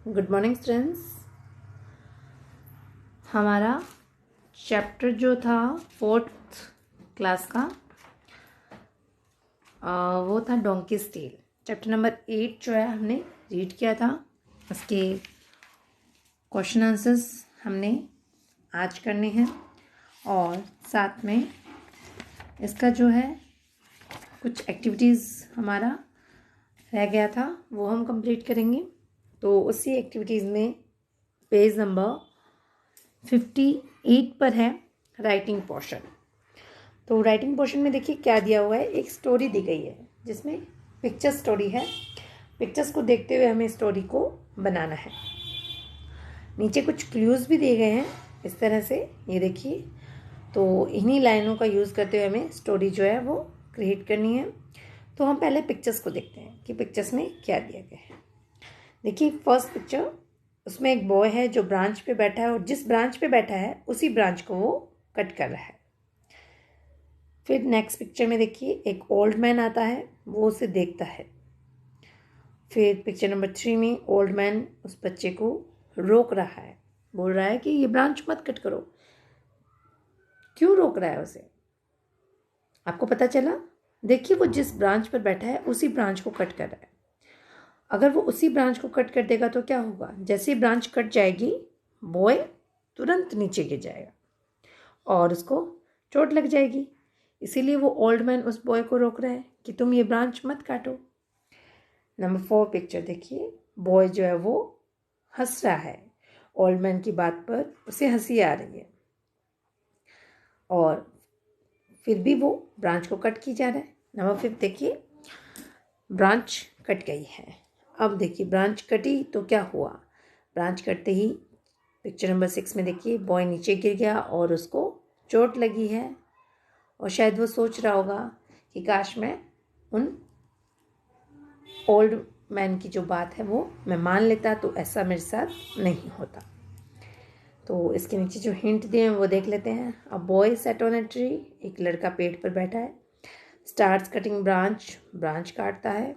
Good morning students. हमारा chapter जो था 4th क्लास का वो था डोंकीज टेल। चैप्टर नंबर 8 जो है हमने रीड किया था। उसके क्वेश्चन आंसर्स हमने आज करने हैं और साथ में इसका जो है कुछ एक्टिविटीज़ हमारा रह गया था वो हम कंप्लीट करेंगे। तो उसी एक्टिविटीज़ में पेज नंबर 58 पर है राइटिंग पोर्शन। तो राइटिंग पोर्शन में देखिए क्या दिया हुआ है, एक स्टोरी दी गई है जिसमें पिक्चर स्टोरी है। पिक्चर्स को देखते हुए हमें स्टोरी को बनाना है। नीचे कुछ क्लूज़ भी दिए गए हैं इस तरह से, ये देखिए। तो इन्हीं लाइनों का यूज़ करते हुए हमें स्टोरी जो है वो क्रिएट करनी है। तो हम पहले पिक्चर्स को देखते हैं कि पिक्चर्स में क्या दिया गया है। देखिए फर्स्ट पिक्चर, उसमें एक बॉय है जो ब्रांच पे बैठा है और जिस ब्रांच पे बैठा है उसी ब्रांच को वो कट कर रहा है। फिर नेक्स्ट पिक्चर में देखिए एक ओल्ड मैन आता है, वो उसे देखता है। फिर पिक्चर नंबर 3 में ओल्ड मैन उस बच्चे को रोक रहा है, बोल रहा है कि ये ब्रांच मत कट करो। क्यों रोक रहा है उसे, आपको पता चला? देखिए वो जिस ब्रांच पर बैठा है उसी ब्रांच को कट कर रहा है। अगर वो उसी ब्रांच को कट कर देगा तो क्या होगा? जैसे ही ब्रांच कट जाएगी बॉय तुरंत नीचे गिर जाएगा और उसको चोट लग जाएगी। इसीलिए वो ओल्ड मैन उस बॉय को रोक रहा है कि तुम ये ब्रांच मत काटो। नंबर 4 पिक्चर देखिए, बॉय जो है वो हंस रहा है, ओल्ड मैन की बात पर उसे हंसी आ रही है और फिर भी वो ब्रांच को कट की जा रहा है। नंबर 5 देखिए, ब्रांच कट गई है। अब देखिए ब्रांच कटी तो क्या हुआ? ब्रांच कटते ही पिक्चर नंबर 6 में देखिए बॉय नीचे गिर गया और उसको चोट लगी है और शायद वो सोच रहा होगा कि काश मैं उन ओल्ड मैन की जो बात है वो मैं मान लेता तो ऐसा मेरे साथ नहीं होता। तो इसके नीचे जो हिंट दिए हैं वो देख लेते हैं। A boy set on a tree, एक लड़का पेड़ पर बैठा है। स्टार्ट्स कटिंग ब्रांच, ब्रांच काटता है।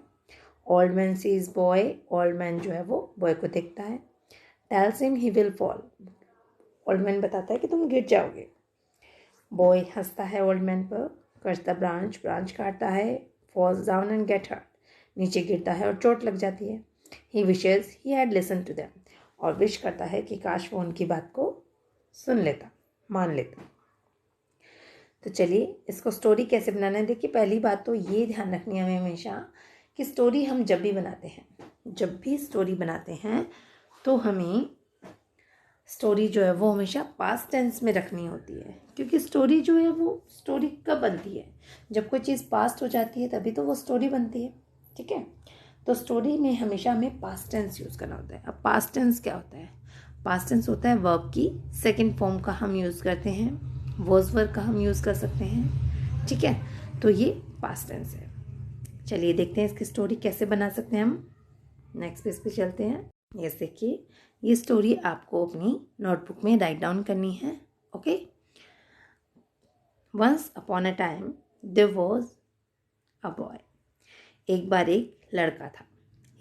Old man sees boy, old man जो है वो बॉय को देखता है। Tells him he will fall, old man बताता है कि तुम गिर जाओगे। बॉय हंसता है ओल्ड मैन पर, करता ब्रांच, ब्रांच काटता है। Falls down and get hurt, नीचे गिरता है और चोट लग जाती है। He wishes he had listen to them, और विश करता है कि काश वो उनकी बात को सुन लेता, मान लेता। तो चलिए इसको स्टोरी कैसे बनाना है। देखिए पहली बात तो ये ध्यान रखनी है हमें हमेशा कि स्टोरी हम जब भी बनाते हैं, जब भी स्टोरी बनाते हैं तो हमें स्टोरी जो है वो हमेशा पास्ट टेंस में रखनी होती है। क्योंकि स्टोरी जो है वो स्टोरी कब बनती है? जब कोई चीज़ पास्ट हो जाती है तभी तो वो स्टोरी बनती है। ठीक है, तो स्टोरी में हमेशा हमें पास्ट टेंस यूज़ करना होता है। अब पास्ट टेंस क्या होता है? पास्ट टेंस होता है वर्ब की सेकेंड फॉर्म का हम यूज़ करते हैं, वॉज वर्ब का हम यूज़ कर सकते हैं। ठीक है, तो ये पास्ट टेंस है। चलिए देखते हैं इसकी स्टोरी कैसे बना सकते हैं हम। नेक्स्ट पेज पे चलते हैं। ये देखिए, ये स्टोरी आपको अपनी नोटबुक में राइट डाउन करनी है। Okay, once upon a time there was a boy, एक बार एक लड़का था।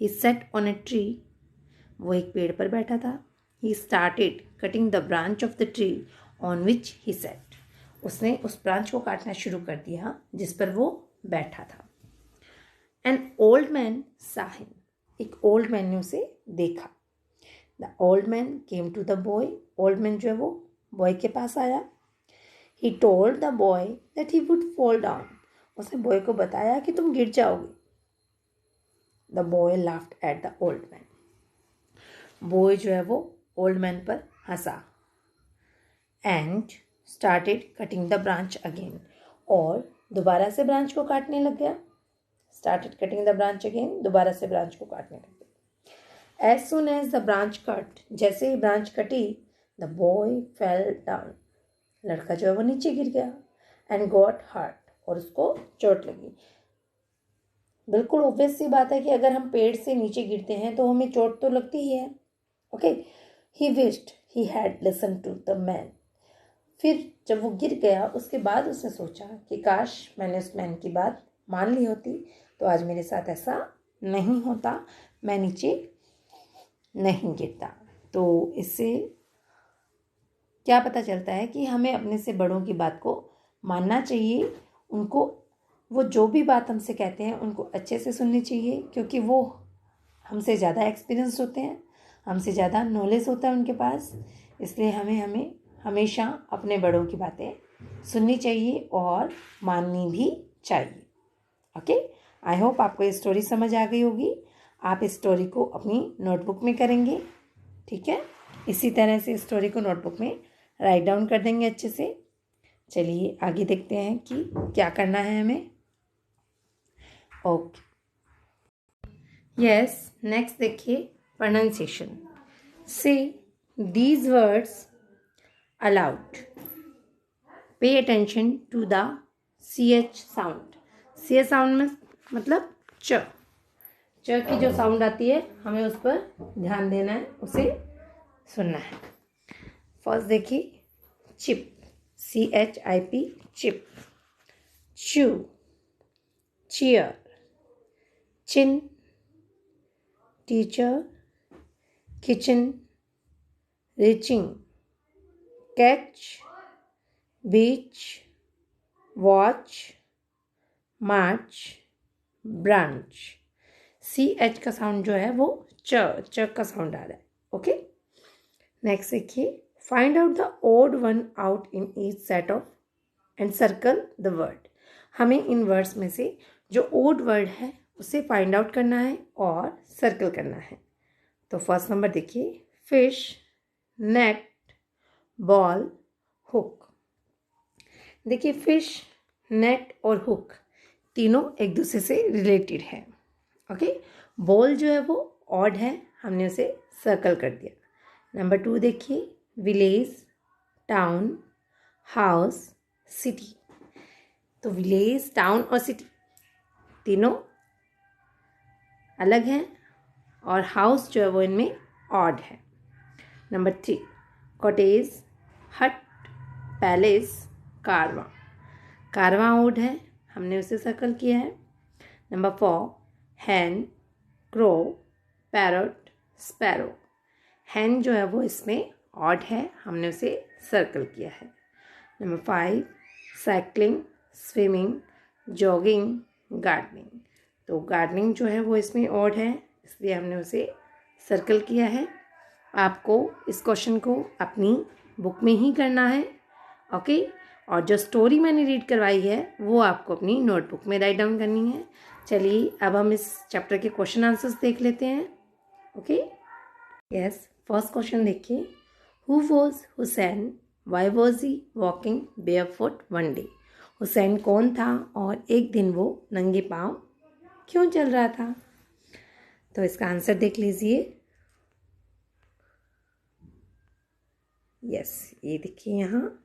He sat on a tree, वो एक पेड़ पर बैठा था। He started cutting the branch of the tree on which he sat, उसने उस ब्रांच को काटना शुरू कर दिया जिस पर वो बैठा था। An old man saw him, एक ओल्ड मैन ने उसे देखा। The old man came to the boy, old man जो है वो बॉय के पास आया। He told the boy that he would fall down, उसने बॉय को बताया कि तुम गिर जाओगे। The boy laughed at the old man, boy जो है वो ओल्ड मैन पर हंसा। And started cutting the branch again, और दोबारा से ब्रांच को काटने लग गया। Started cutting the branch again, दोबारा से ब्रांच को काटने लग गया। As soon as the branch cut, जैसे ही ब्रांच कटी, द बॉय फेल डाउन, लड़का जो है वो नीचे गिर गया। एंड गॉट हर्ट, और उसको चोट लगी। बिल्कुल ऑब्वियस सी बात है कि अगर हम पेड़ से नीचे गिरते हैं तो हमें चोट तो लगती ही है। Okay, he wished he had listen to the man, फिर जब वो गिर गया उसके बाद उसने सोचा कि काश मैंने उस मैन की बात मान ली होती तो आज मेरे साथ ऐसा नहीं होता, मैं नीचे नहीं गिरता। तो इससे क्या पता चलता है कि हमें अपने से बड़ों की बात को मानना चाहिए, उनको वो जो भी बात हमसे कहते हैं उनको अच्छे से सुननी चाहिए, क्योंकि वो हमसे ज़्यादा एक्सपीरियंस होते हैं, हमसे ज़्यादा नॉलेज होता है उनके पास। इसलिए हमें हमेशा अपने बड़ों की बातें सुननी चाहिए और माननी भी चाहिए। ओके, आई होप आपको ये स्टोरी समझ आ गई होगी। आप इस स्टोरी को अपनी नोटबुक में करेंगे, ठीक है। इसी तरह से स्टोरी को नोटबुक में राइट डाउन कर देंगे अच्छे से। चलिए आगे देखते हैं कि क्या करना है हमें। ओके, यस, नेक्स्ट देखिए pronunciation. Say these words aloud. Pay attention to the CH sound. CH sound में मतलब च की जो साउंड आती है हमें उस पर ध्यान देना है, उसे सुनना है। फर्स्ट देखिए chip, CHIP, chip. Chew, chair. Chin, teacher. Kitchen, reaching. Catch, beach. Watch, March, branch. CH का साउंड जो है वो च का साउंड आ रहा है। ओके, नेक्स्ट देखिए find out the odd one out in each set of and circle the word. हमें इन वर्ड्स में से जो ओड वर्ड है उसे फाइंड आउट करना है और सर्कल करना है। तो फर्स्ट नंबर देखिए फिश, नेट, बॉल, हुक। देखिए फिश, नेट और हुक तीनों एक दूसरे से रिलेटेड है। ओके, बॉल जो है वो ऑड है, हमने उसे सर्कल कर दिया। नंबर 2 देखिए विलेज, टाउन, हाउस, सिटी। तो विलेज, टाउन और सिटी तीनों अलग हैं और हाउस जो है वो इनमें ऑड है। नंबर 3 कॉटेज, हट, पैलेस, कारवां। कारवां ऑड है, हमने उसे सर्कल किया है। नंबर 4 हैन, क्रो, पैरट, स्पैरो। हैन जो है वो इसमें ऑड है, हमने उसे सर्कल किया है। Number 5 cycling, swimming, jogging, gardening. तो गार्डनिंग जो है वो इसमें ऑड है, इसलिए हमने उसे सर्कल किया है। आपको इस क्वेश्चन को अपनी बुक में ही करना है। ओके, और जो स्टोरी मैंने रीड करवाई है वो आपको अपनी नोटबुक में राइट डाउन करनी है। चलिए अब हम इस चैप्टर के क्वेश्चन आंसर्स देख लेते हैं। ओके, यस, फर्स्ट क्वेश्चन देखिए who was Hussain, why was he walking barefoot one day. Hussain कौन था और एक दिन वो नंगे पाँव क्यों चल रहा था। तो इसका आंसर देख लीजिए। यस, ये देखिए यहाँ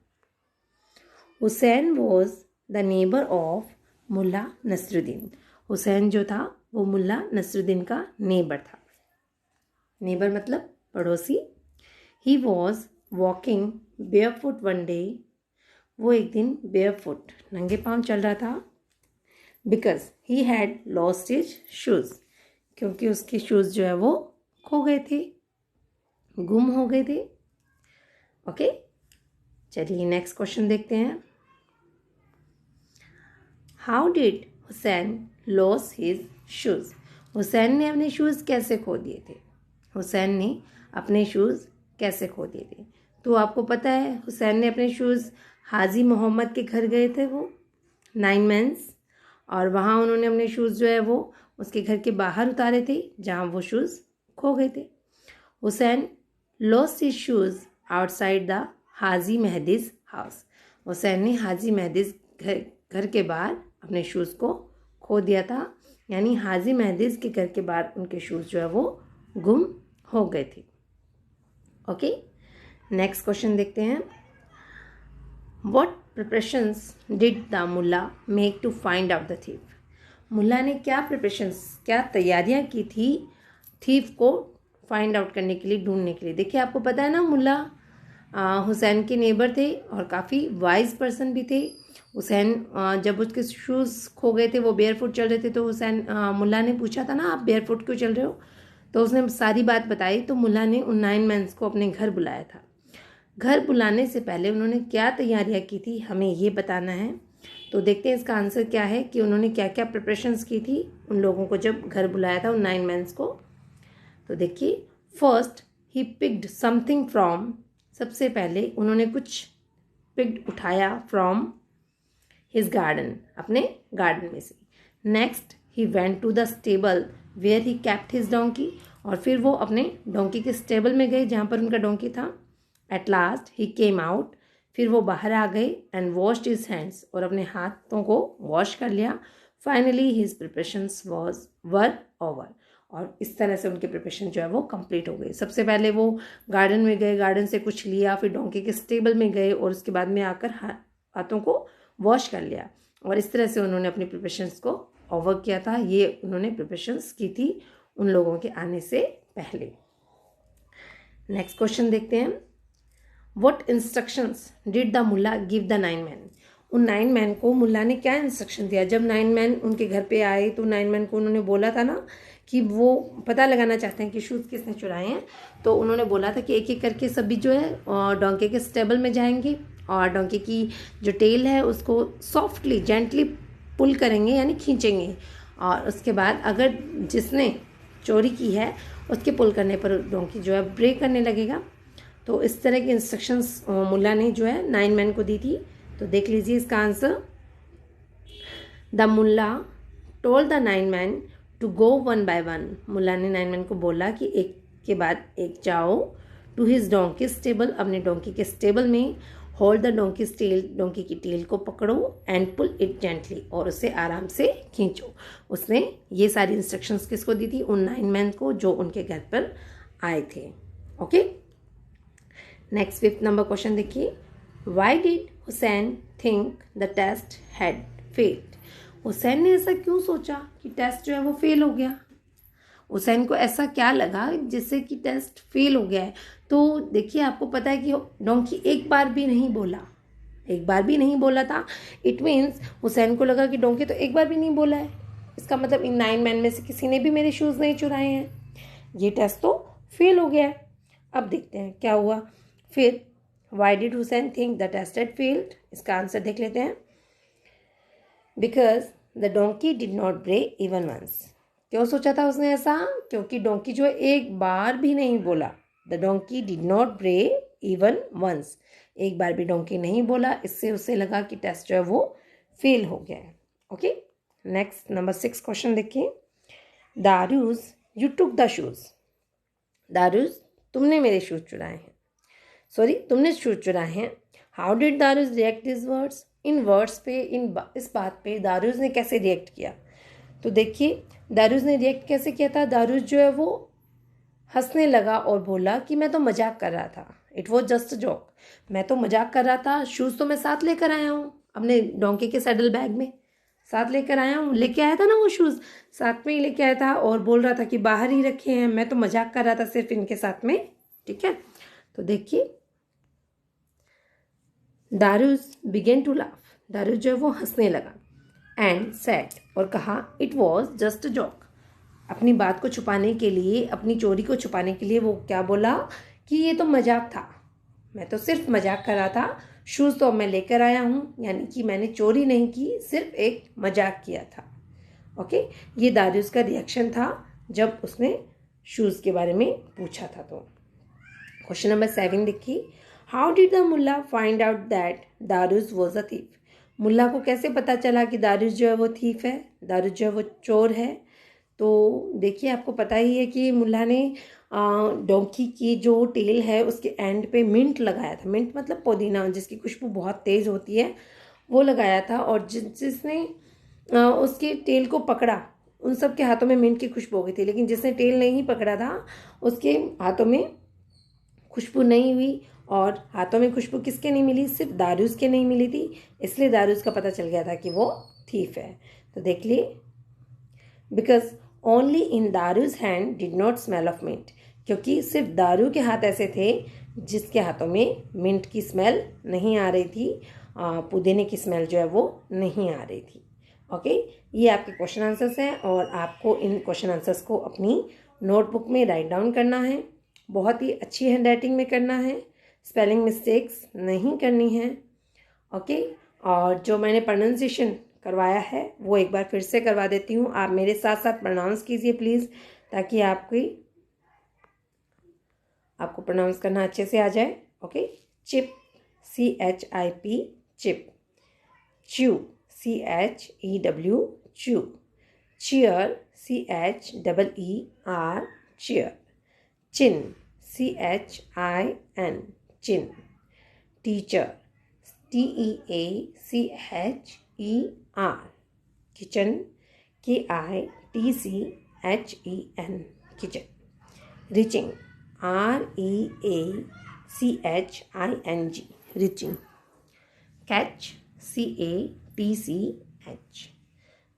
Hussain was the neighbour of Mulla Nasruddin. Hussain जो था वो मुल्ला नसरुद्दीन का नेबर था। नेबर मतलब पड़ोसी। He was walking barefoot one day. वो एक दिन बेयरफुट नंगे पाँव चल रहा था। Because he had lost his shoes, क्योंकि उसके शूज़ जो है वो खो गए थे, गुम हो गए थे। ओके, चलिए नेक्स्ट क्वेश्चन देखते हैं। How did Hussain loss his shoes. Hussain ने अपने शूज़ कैसे खो दिए थे। हुसैन ने अपने शूज़ कैसे खो दिए थे। तो आपको पता है हुसैन ने अपने शूज़ हाजी मोहम्मद के घर गए थे वो 9 मंथ्स, और वहाँ उन्होंने अपने शूज़ जो है वो उसके घर के बाहर उतारे थे जहाँ वो शूज़ खो गए थे। Hussain lost his shoes outside the Haji Mehdi's house. Hussain ने हाजी मेहदीज़ घर के बाहर अपने शूज़ को खो दिया था, यानी हाजी मेहदीज़ के घर के बाहर उनके शूज़ जो है वो गुम हो गए थे। ओके, नेक्स्ट क्वेश्चन देखते हैं। What preparations did the Mulla make to find out the thief? मुल्ला ने क्या प्रिपरेशंस, क्या तैयारियां की थी थीफ को फाइंड आउट करने के लिए, ढूंढने के लिए। देखिए आपको पता है ना मुल्ला हुसैन के नेबर थे और काफ़ी वाइज पर्सन भी थे। हुसैन जब उसके शूज़ खो गए थे, वो बेयरफुट चल रहे थे, तो हुसैन मुल्ला ने पूछा था ना आप बेयरफुट क्यों चल रहे हो। तो उसने सारी बात बताई। तो मुल्ला ने उन 9 मैन्स को अपने घर बुलाया था। घर बुलाने से पहले उन्होंने क्या तैयारियां की थी, हमें ये बताना है। तो देखते हैं इसका आंसर क्या है कि उन्होंने क्या क्या प्रिपरेशंस की थी उन लोगों को जब घर बुलाया था, उन 9 मैन्स को। तो देखिए, first he picked something from, सबसे पहले उन्होंने कुछ पिक्ड उठाया फ्रॉम हिज गार्डन, अपने गार्डन में से। Next he went to the stable where he kept his donkey, और फिर वो अपने डोंकी के स्टेबल में गए जहाँ पर उनका डोंकी था। At last he came out, फिर वो बाहर आ गए। एंड वॉश्ड हिज हैंड्स, और अपने हाथों को वॉश कर लिया। Finally his preparations were over, और इस तरह से उनके प्रिपरेशन जो है वो कंप्लीट हो गई। सबसे पहले वो गार्डन में गए, गार्डन से कुछ लिया, फिर डोंकी के स्टेबल में गए और उसके बाद में आकर हाथों को वॉश कर लिया, और इस तरह से उन्होंने अपनी प्रिपरेशंस को ओवर किया था। ये उन्होंने प्रिपरेशंस की थी उन लोगों के आने से पहले। नेक्स्ट क्वेश्चन देखते हैं। What instructions did the Mulla give the 9 man, उन 9 मैन को मुल्ला ने क्या इंस्ट्रक्शन दिया। जब 9 मैन उनके घर पे आए तो 9 मैन को उन्होंने बोला था ना कि वो पता लगाना चाहते हैं कि शूज़ किसने चुराए हैं। तो उन्होंने बोला था कि एक एक करके सभी जो है डोंकी के स्टेबल में जाएंगे और डोंकी की जो टेल है उसको सॉफ्टली जेंटली पुल करेंगे, यानी खींचेंगे। और उसके बाद अगर जिसने चोरी की है उसके पुल करने पर डोंकी जो है ब्रेक करने लगेगा। तो इस तरह की इंस्ट्रक्शंस मुल्ला ने जो है 9 मैन को दी थी। तो देख लीजिए इसका answer. The Mulla told the 9 man to go one by one, Mulla ने 9 मैन को बोला कि एक के बाद एक जाओ। टू हिज डोंकी स्टेबल, अपने डोंकी के स्टेबल में। Hold the donkey tail, donkey की टेल को पकड़ो। एंड पुल इट जेंटली, और उसे आराम से खींचो। उसने ये सारी इंस्ट्रक्शंस किसको दी थी, उन 9 मैन को जो उनके घर पर आए थे। Okay, next 5th number question देखिए। Why did Hussain think the test had failed, Hussain ने ऐसा क्यों सोचा कि टेस्ट जो है वो फेल हो गया। हुसैन को ऐसा क्या लगा जिससे कि टेस्ट फेल हो गया है। तो देखिए, आपको पता है कि डोंकी एक बार भी नहीं बोला था। इट मीन्स हुसैन को लगा कि डोंकी तो एक बार भी नहीं बोला है, इसका मतलब इन 9 मैन में से किसी ने भी मेरे शूज़ नहीं चुराए हैं, ये टेस्ट तो फेल हो गया है। अब देखते हैं क्या हुआ फिर। Why did Hussain think the test had failed, इसका आंसर देख लेते हैं। Because the donkey did not bray even once, क्यों सोचा था उसने ऐसा, क्योंकि डोंकी जो है एक बार भी नहीं बोला। The donkey did not bray even once, एक बार भी डोंकी नहीं बोला, इससे उसे लगा कि टेस्ट जो है वो फेल हो गया है। ओके, नेक्स्ट नंबर 6 क्वेश्चन देखिए। Daruj you took the shoes, Daruj तुमने मेरे शूज चुराए हैं, तुमने शूज चुराए हैं। How did Daruj react this words, इन वर्ड्स पे, इस बात पे दारूज ने कैसे रिएक्ट किया। तो देखिए, दारूज ने रिएक्ट कैसे किया था। दारूज जो है वो हंसने लगा और बोला कि मैं तो मजाक कर रहा था। It was just a joke, मैं तो मजाक कर रहा था। शूज़ तो मैं साथ लेकर आया हूँ, अपने डोंकी के सैडल बैग में साथ लेकर आया हूँ। लेके आया था ना वो शूज़, साथ में ही लेके आया था, और बोल रहा था कि बाहर ही रखे हैं, मैं तो मजाक कर रहा था सिर्फ इनके साथ में। ठीक है, तो देखिए, दारूज बिगेन टू लाफ, दारूज जो है वो हंसने लगा। एंड सेड, और कहा, it was just a joke, अपनी बात को छुपाने के लिए, अपनी चोरी को छुपाने के लिए वो क्या बोला कि ये तो मजाक था, मैं तो सिर्फ मजाक कर रहा था, शूज़ तो मैं लेकर आया हूँ, यानी कि मैंने चोरी नहीं की, सिर्फ एक मजाक किया था। ओके, ये दारूज का रिएक्शन था जब उसने शूज़ के बारे में पूछा था। तो क्वेश्चन नंबर 7 देखिए। How did the Mulla find out that Daruj was a thief, मुल्ला को कैसे पता चला कि दारूज जो है वो थीफ है, दारूज जो है वो चोर है। तो देखिए, आपको पता ही है कि मुल्ला ने डोंकी की जो टेल है उसके एंड पे मिंट लगाया था। मिंट मतलब पुदीना, जिसकी खुशबू बहुत तेज़ होती है, वो लगाया था। और जिसने उसके टेल को पकड़ा, उन सब के हाथों में मिंट की खुशबू हो गई थी। लेकिन जिसने टेल नहीं पकड़ा था उसके हाथों में खुशबू नहीं हुई। और हाथों में खुशबू किसके नहीं मिली, सिर्फ दारूज के नहीं मिली थी, इसलिए दारूज का पता चल गया था कि वो थीफ है। तो देख लिए, because only in Daruj hand did not smell of mint, क्योंकि सिर्फ दारू के हाथ ऐसे थे जिसके हाथों में मिंट की स्मेल नहीं आ रही थी, पुदीने की स्मेल जो है वो नहीं आ रही थी। ओके, ये आपके क्वेश्चन आंसर्स हैं, और आपको इन क्वेश्चन आंसर्स को अपनी नोटबुक में राइट डाउन करना है, बहुत ही अच्छी हैंडराइटिंग में करना है, स्पेलिंग मिस्टेक्स नहीं करनी है। ओके, और जो मैंने प्रोनाउंसिएशन करवाया है वो एक बार फिर से करवा देती हूँ। आप मेरे साथ साथ प्रोनाउंस कीजिए प्लीज़, ताकि आपको प्रोनाउंस करना अच्छे से आ जाए। Okay, chip, CHIP, chip. Chew, CHEW, chew. Cheer, CHEER, cheer. Chin, CHIN, chin. Teacher, TEACHER, kitchen, KITCHEN, kitchen. Reaching, REACHING, reaching. Catch, CATCH,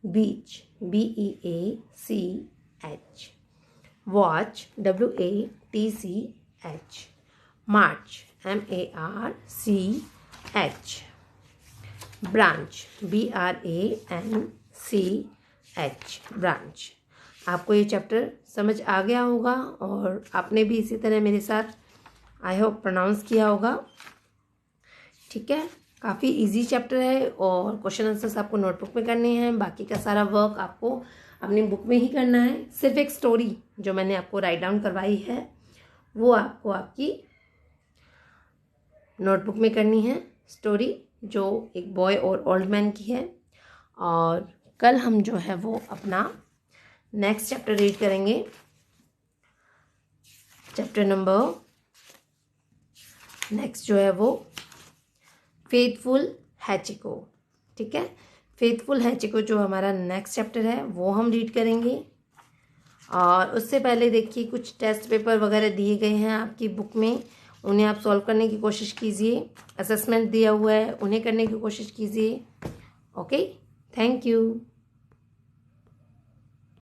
beach, BEACH। Watch, WATCH। March, MARCH। Branch, BRANCH, branch. आपको ये chapter समझ आ गया होगा और आपने भी इसी तरह मेरे साथ आई होप प्रोनाउंस किया होगा। ठीक है, काफ़ी इजी चैप्टर है और क्वेश्चन आंसर्स आपको नोटबुक में करने हैं। बाकी का सारा वर्क आपको अपनी बुक में ही करना है। सिर्फ एक स्टोरी जो मैंने आपको राइट डाउन करवाई है वो आपको आपकी नोटबुक में करनी है। स्टोरी जो एक बॉय और ओल्ड मैन की है। और कल हम जो है वो अपना नेक्स्ट चैप्टर रीड करेंगे, चैप्टर नंबर नेक्स्ट जो है वो फेथफुल हैचिको। ठीक है, फेथफुल हैचिको जो हमारा नेक्स्ट चैप्टर है वो हम रीड करेंगे। और उससे पहले देखिए कुछ टेस्ट पेपर वगैरह दिए गए हैं आपकी बुक में, उन्हें आप सॉल्व करने की कोशिश कीजिए। असेसमेंट दिया हुआ है, उन्हें करने की कोशिश कीजिए। Okay, thank you.